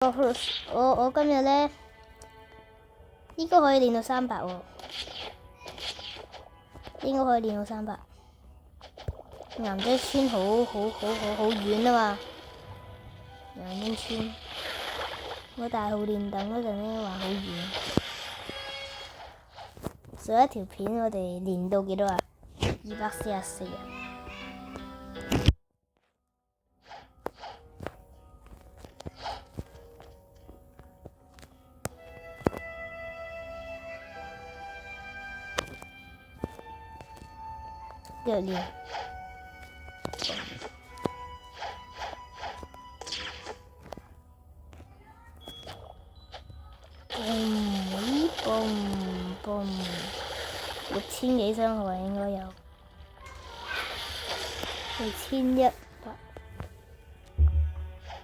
我今日咧應該可以練到300喎，應該可以練到300。岩漿村好遠啊嘛，岩漿村我大號練等嗰陣咧話好遠。上一條片我哋練到幾多啊？244啊！繼續練。6000幾傷害應該有，6100。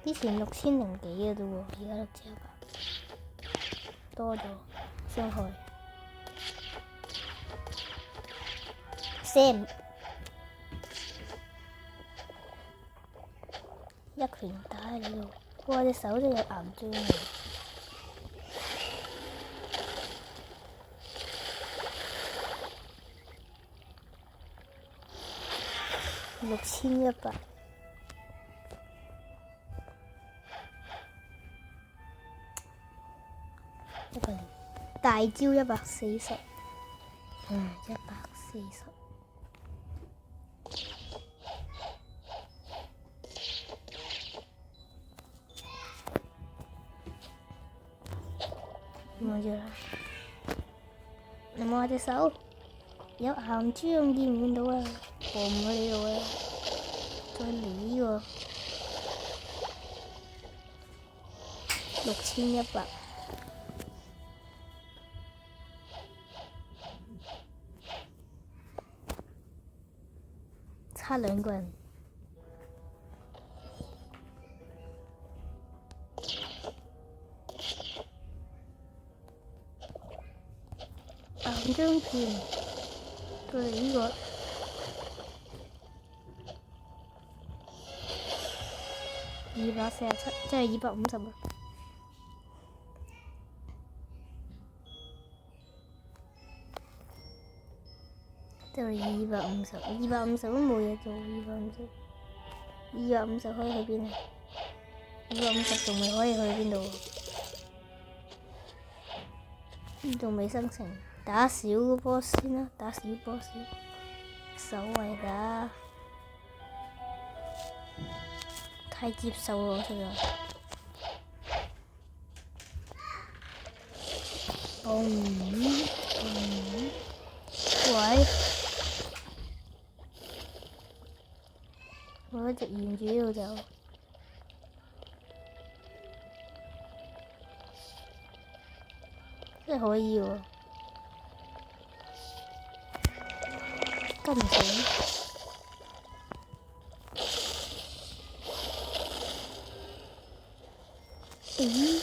之前6000幾嘅啫喎，而家6100，多咗傷害。Sam 一拳打喺你度，哇！隻手都有岩漿啊！6100，一個大招140，140。望住啦，你望下隻手，有岩漿見唔見到啊？放唔喺呢度啊！再嚟呢個6100，差2個人。岩漿片，再嚟呢個。247，即係250啊！就係250都冇嘢做，250可以去邊啊？250仲未可以去邊度？仲未生成，打小個 boss 先啦，打小 boss，守衞打。太接受我實在。喂！我一直沿住呢度走。真係可以喎，跟唔上。咦？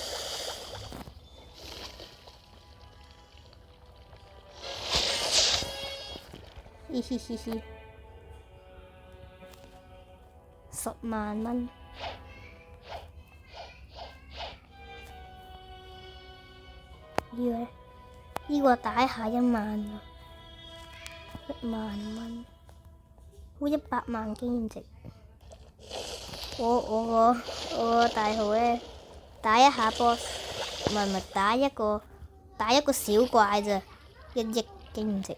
嘻嘻嘻嘻，10萬蚊。呢個打一下1萬啊，1萬蚊，好100萬經驗值。我個大號咧，打一下 boss，唔係打一個小怪咋，1億經驗值。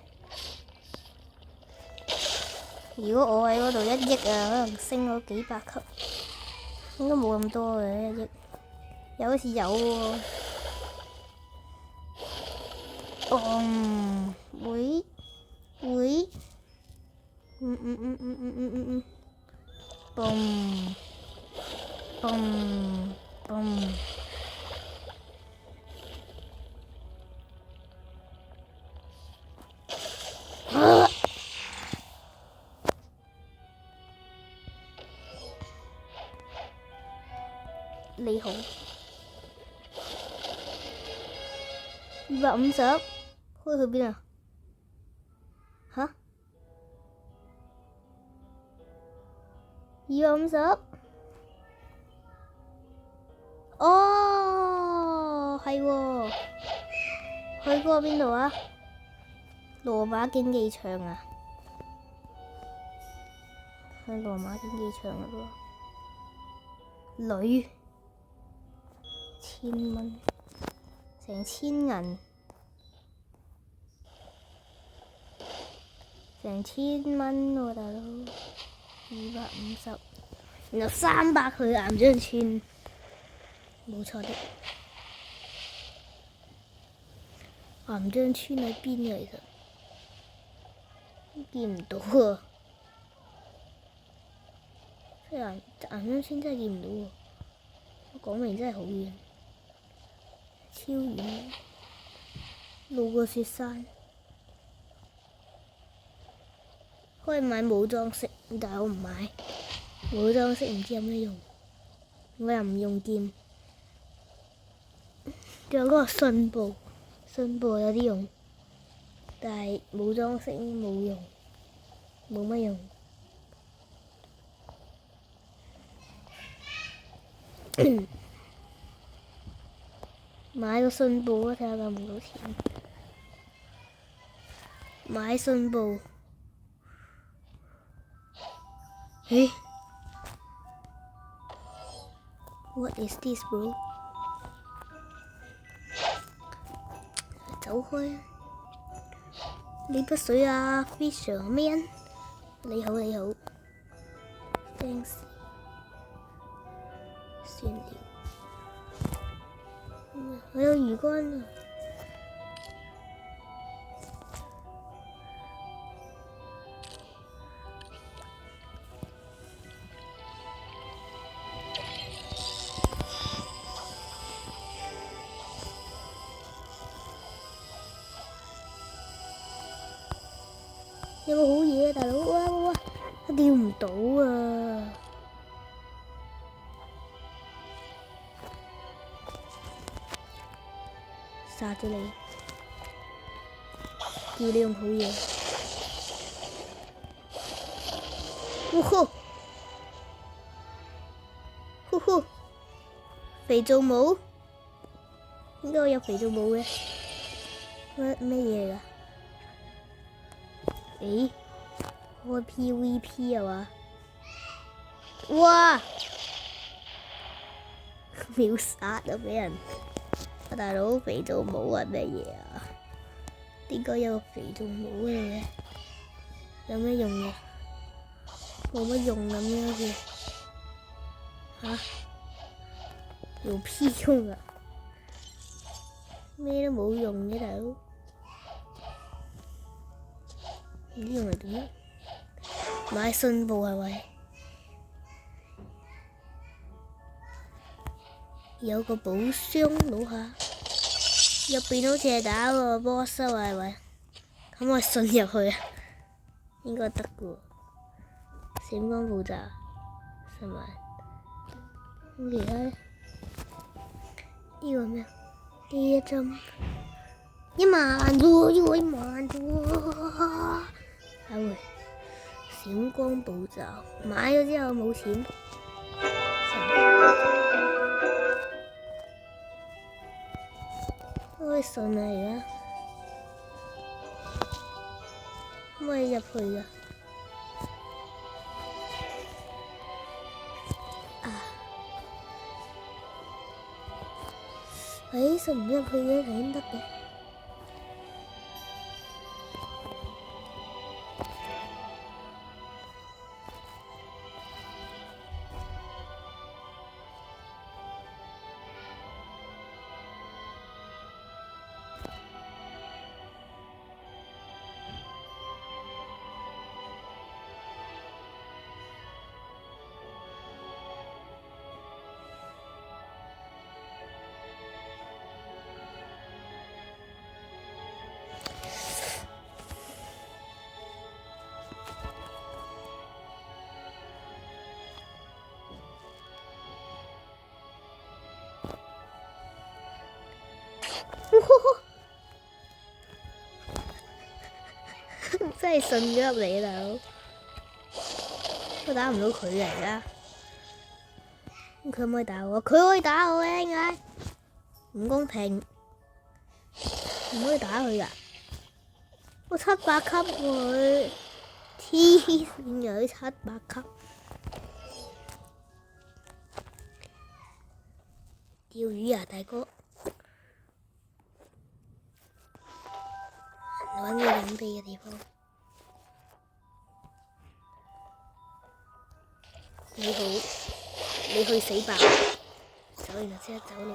如果我喺嗰度1億啊，可能升咗幾百級，應該冇咁多嘅1億，又好似有喎。會，你好，250，可以去邊啊？吓？250？哦。係喎，去嗰個邊度啊？羅馬競技場啊？去羅馬競技場嗰度。鋁1000蚊，成千銀，成1000蚊喎大佬，250，然後300去岩漿村，冇錯的。岩漿村喺邊啊？其實見唔到啊！岩漿村真係見唔到喎，我講明真係好遠，超遠，路過雪山。可以買武裝飾，但係我唔買。武裝飾唔知有咩用，我又唔用劍。仲有嗰個信報，信報有啲用，但係武裝飾冇用，冇乜用。買個信報啊，睇下夠唔夠錢。買信報。誒 ，What is this, bro？ 走開啊！你不水啊 ，Fisherman？ 你好，你好 ，Thanks。算了，我有魚竿啊！有冇好嘢啊，大佬？哇哇哇！我釣唔到啊！殺咗你！叫你用好嘢。呼呼！呼呼！肥皂帽？點解我有肥皂帽嘅？咩嘢嚟㗎？誒，開 PVP 啊嘛？哇！秒殺啊！俾人，我大佬肥皂帽係咩嘢啊？點解有個肥皂帽喺度嘅？有咩用嘅？冇乜用咁樣好似嚇，有屁用啊！咩都冇用嘅大佬。唔知用嚟點啊？買信報係咪？有個寶箱攞下，入邊好似係打個 boss 啊，係咪？咁我信入去啊，應該得嘅喎。閃光步驟，係咪？咁其他咧？呢個咩？呢一針1萬啫，呢個1萬啫。睇會閃光步驟，買咗之後冇錢。開信啊！而家可唔可以入去㗎？信唔入去嘅，點得嘅？真係信咗入嚟啊，大佬！我打唔到佢嚟㗎，佢可唔可以打我？佢可以打我嘅，點解？唔公平，唔可以打佢噶。我700級佢，黐線嘅700級。釣魚啊，大哥！揾個隱蔽嘅地方。你好，你去死吧！走完就即刻走佬。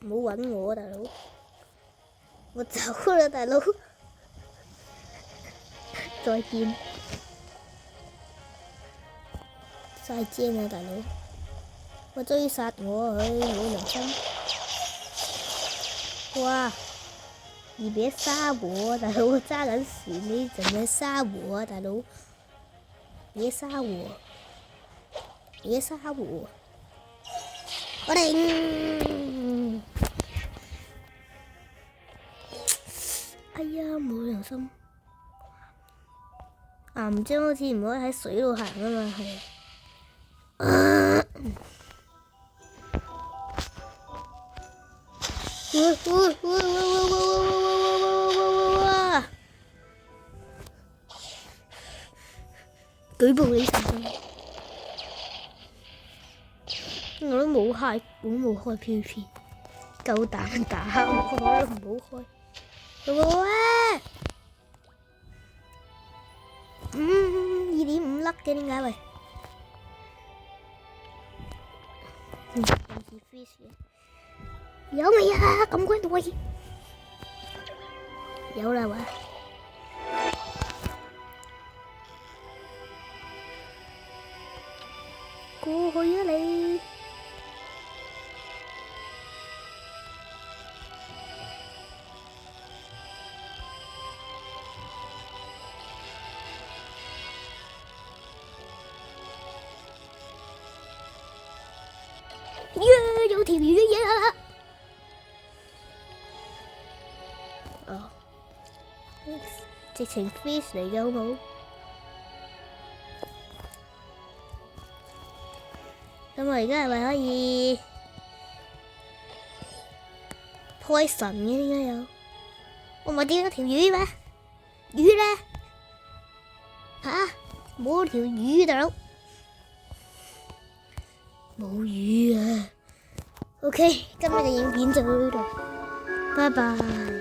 唔好揾我啊，大佬！我走啦，大佬！再見。再見啊，大佬！我追殺我，冇良心！哇！你別殺我，大佬！我揸緊船，你怎麼殺我啊，大佬？別殺我！別殺我！我頂！哎呀，冇良心！岩漿好似唔可以喺水度行啊嘛，係。舉報你成功！我都冇開 PVP， 夠膽打我都唔好開。喂！2.5粒嘅點解喂？有未啊？咁鬼多嘢！有啦喂！過去啊你！有條魚呀！哦，直情 fish 嚟嘅好冇？咁我而家係咪可以開神嘅？點解有？我咪見到條魚咩？魚咧？吓？冇條魚大佬！冇魚啊！OK，今日嘅影片就到呢度，拜拜。